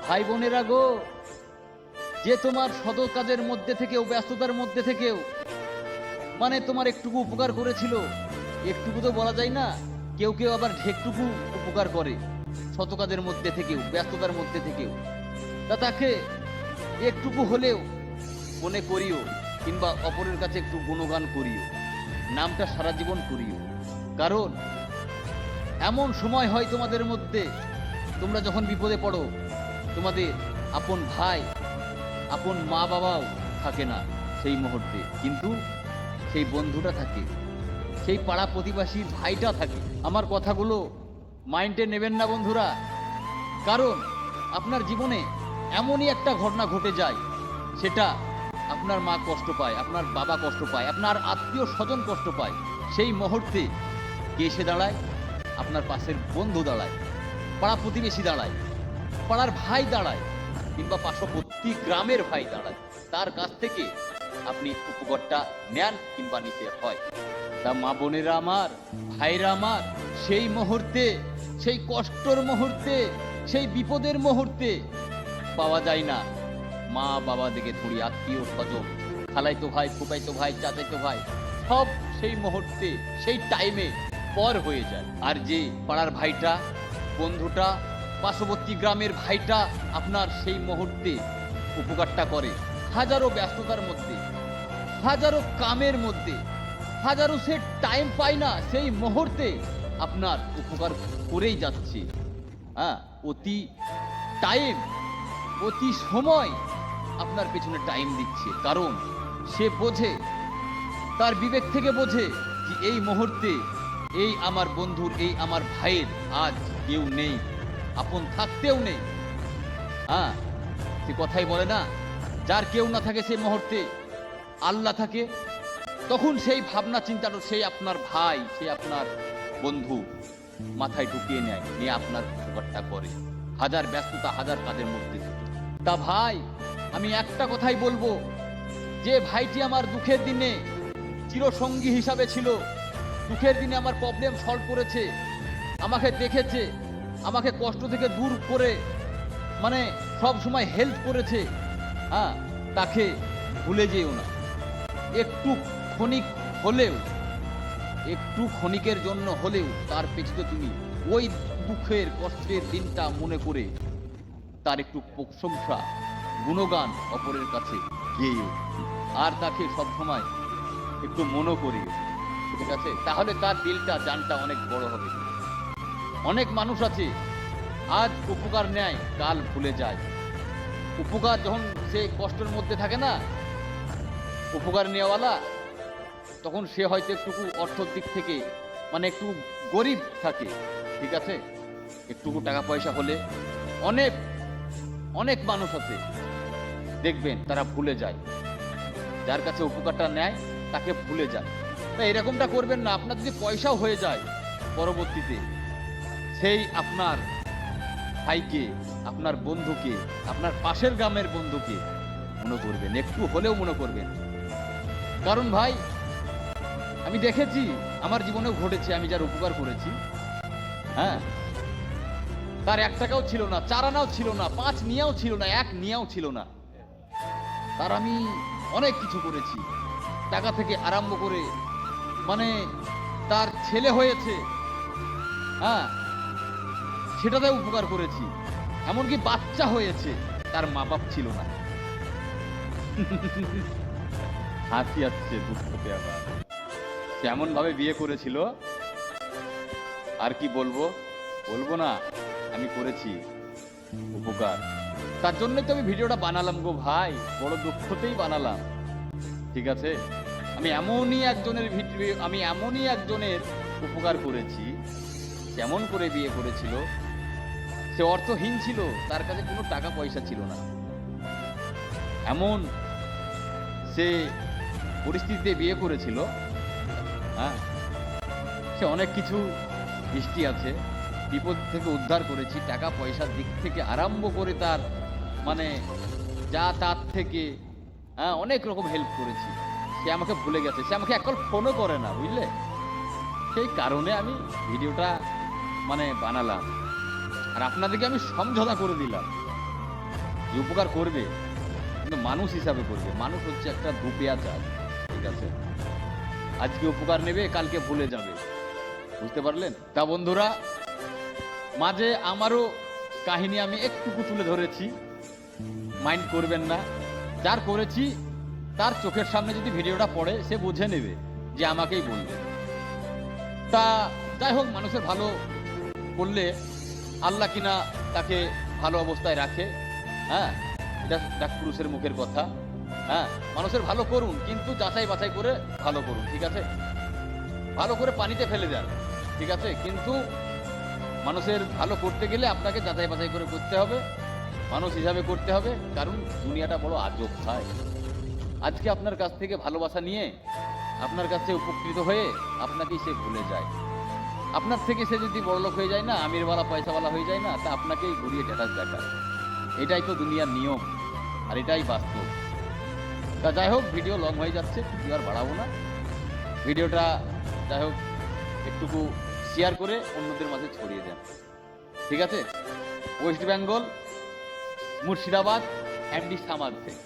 ভাই বোনেরা গো, যে তোমার শত কাজের মধ্যে থেকেও, ব্যস্ততার মধ্যে থেকেও মানে তোমার একটুকু উপকার করেছিল, একটুকু তো বলা যায় না, কেউ কেউ আবার ঢেকটুকু উপকার করে শত কাজের মধ্যে থেকেও, ব্যস্ততার মধ্যে থেকেও, তা তাকে একটুকু হলেও মনে করিও, কিংবা অপরের কাছে একটু গুণগান করিও, নামটা সারা জীবন করিও। কারণ এমন সময় হয় তোমাদের মধ্যে, তোমরা যখন বিপদে পড়ো, তোমাদের আপন ভাই, আপন মা বাবাও থাকে না সেই মুহূর্তে, কিন্তু সেই বন্ধুটা থাকে, সেই পাড়া প্রতিবেশীর ভাইটা থাকে। আমার কথাগুলো মাইন্ডে নেবেন না বন্ধুরা, কারণ আপনার জীবনে এমনই একটা ঘটনা ঘটে যায়, সেটা আপনার মা কষ্ট পায়, আপনার বাবা কষ্ট পায়, আপনার আত্মীয় স্বজন কষ্ট পায়। সেই মুহূর্তে কে এসে দাঁড়ায়? আপনার পাশের বন্ধু দাঁড়ায়, পাড়া প্রতিবেশী দাঁড়ায়, পাড়ার ভাই দাঁড়ায়, কিংবা পার্শ্ববর্তী গ্রামের ভাই দাঁড়ায়। তার কাছ থেকে আপনি উপকারটা নেন কিংবা নিতে হয়। তা মা বোনেরা আমার, ভাইরা আমার, সেই মুহূর্তে, সেই কষ্টর মুহূর্তে, সেই বিপদের মুহূর্তে পাওয়া যায় না মা বাবা দিকে থুড়ি, আত্মীয় স্বজন, খালাইতো ভাই, ফুপাইতো ভাই, চাচাইতো ভাই, সব সেই মুহূর্তে, সেই টাইমে পর হয়ে যায়। আর যে পাড়ার ভাইটা, বন্ধুটা, পার্শ্ববর্তী গ্রামের ভাইটা আপনার সেই মুহূর্তে উপকারটা করে, হাজারো ব্যস্ততার মধ্যে, হাজারো কামের মধ্যে, হাজারো সে টাইম পায় না, সেই মুহূর্তে আপনার উপকার করেই যাচ্ছে। হ্যাঁ, অতি টাইম, অতি সময় আপনার পেছনে টাইম দিচ্ছে, কারণ সে বোঝে, তার বিবেক থেকে বোঝে যে এই মুহূর্তে এই আমার বন্ধুর, এই আমার ভাইয়ের আজ কেউ নেই, আপন থাকতেও নেই। হ্যাঁ, সে কথাই বলে না, যার কেউ না থাকে সেই মুহূর্তে আল্লাহ থাকে। তখন সেই ভাবনা চিন্তাটা সেই আপনার ভাই, সেই আপনার বন্ধু মাথায় ঢুকিয়ে নেয়, নিয়ে আপনার উপকারটা করে, হাজার ব্যস্ততা, হাজার কাজের মধ্যে থেকে। তা ভাই, আমি একটা কথাই বলবো, যে ভাইটি আমার দুঃখের দিনে চিরসঙ্গী হিসাবে ছিল, দুঃখের দিনে আমার প্রবলেম সলভ করেছে, আমাকে দেখেছে, আমাকে কষ্ট থেকে দূর করে মানে সব সময় হেল্প করেছে, হ্যাঁ, তাকে ভুলে যেও না। একটু ক্ষণিক হলেও, একটু ক্ষণিকের জন্য হলেও তার পেছনে তুমি ওই দুঃখের কষ্টের দিনটা মনে করে তার একটু প্রশংসা, গুণগান অপরের কাছে গেয়েও, আর তাকে সবসময় একটু মনে করিও, ঠিক আছে? তাহলে তার দিলটা, জানটা অনেক বড় হবে। অনেক মানুষ আছে আজ উপকার নেয়, কাল ভুলে যায়। উপকার যখন সে কষ্টের মধ্যে থাকে না, উপকার নেওয়ালা, তখন সে হয়তো একটু অর্থের দিক থেকে মানে একটু গরিব থাকে, ঠিক আছে? একটু টাকা পয়সা হলে অনেক অনেক মানুষ আছে দেখবেন তারা ভুলে যায়, যার কাছে উপকারটা নেয় তাকে ভুলে যায়। তাই এরকমটা করবেন না। আপনার যদি পয়সাও হয়ে যায়, পরবর্তীতে সেই আপনার ভাইকে, আপনার বন্ধুকে, আপনার পাশের গ্রামের বন্ধুকে মনে করবেন, একটু হলেও মনে করবেন। কারণ ভাই, আমি দেখেছি, আমার জীবনেও ঘটেছে, আমি যার উপকার করেছি, হ্যাঁ, তার 1 টাকাও ছিল না, 4 আনাও ছিল না, 5 নিয়াও ছিল না, 1 নিয়াও ছিল না, তার আমি অনেক কিছু করেছি, টাকা থেকে আরম্ভ করে, মানে তার ছেলে হয়েছে, হ্যাঁ, সেটাতে উপকার করেছি, এমনকি বাচ্চা হয়েছে, তার মা বাপ ছিল না। হাসি আসছে, দুঃখতে আবার সে এমন ভাবে বিয়ে করেছিল, আর কি বলবো, বলবো না, আমি করেছি উপকার। তার জন্যই তো আমি ভিডিওটা বানালাম গো ভাই, বড় দুঃখতেই বানালাম, ঠিক আছে? আমি এমনই একজনের ভিডিও, আমি এমনই একজনের উপকার করেছি, কেমন করে বিয়ে করেছিল, সে অর্থহীন ছিল, তার কাছে কোনো টাকা পয়সা ছিল না, এমন সে পরিস্থিতিতে বিয়ে করেছিল, হ্যাঁ, সে অনেক কিছু দৃষ্টি আছে, বিপদ থেকে উদ্ধার করেছি, টাকা পয়সার দিক থেকে আরম্ভ করে তার মানে যা তার থেকে, হ্যাঁ, অনেক রকম হেল্প করেছি। সে আমাকে ভুলে গেছে, সে আমাকে একবার ফোনও করে না, বুঝলে? সেই কারণে আমি ভিডিওটা মানে বানালাম, আর আপনাদেরকে আমি সমঝোতা করে দিলাম যে উপকার করবে কিন্তু মানুষ হিসাবে করবে। মানুষ হচ্ছে একটা দুপেয়া চাল, ঠিক আছে? আজকে উপকার নেবে, কালকে ভুলে যাবে, বুঝতে পারলেন? তা বন্ধুরা, মাঝে আমারও কাহিনী আমি একটুকু তুলে ধরেছি, মাইন্ড করবেন না। যার করেছি তার চোখের সামনে যদি ভিডিওটা পড়ে সে বুঝে নেবে যে আমাকেই বলবে। তা যাই হোক, মানুষের ভালো করলে আল্লাহ কিনা তাকে ভালো অবস্থায় রাখে। হ্যাঁ, এটা পুরুষের মুখের কথা। হ্যাঁ, মানুষের ভালো করুন, কিন্তু যাচাই বাছাই করে ভালো করুন, ঠিক আছে? ভালো করে পানিতে ফেলে দেন, ঠিক আছে? কিন্তু মানুষের ভালো করতে গেলে আপনাকে যাচাই বাছাই করে করতে হবে, মানুষ হিসাবে করতে হবে। কারণ দুনিয়াটা বড় আজব ভাই। আজকে আপনার কাছ থেকে ভালোবাসা নিয়ে, আপনার কাছে উপকৃত হয়ে আপনাকেই সে ভুলে যায়। আপনার থেকে সে যদি বড়লোক হয়ে যায় না, আমিরওয়ালা পয়সাওয়ালা হয়ে যায় না, তা আপনাকেই ঘুরিয়ে স্ট্যাটাস দেখায়। এটাই তো দুনিয়ার নিয়ম, আর এটাই বাস্তব। তা যাই হোক, ভিডিও লং হয়ে যাচ্ছে, কিছু আর বাড়াবো না। ভিডিওটা যাই হোক একটুকু শেয়ার করে অন্যদের মাঝে ছড়িয়ে দেন, ঠিক আছে? ওয়েস্ট বেঙ্গল, মুর্শিদাবাদ, এমডি সামাদ থেকে।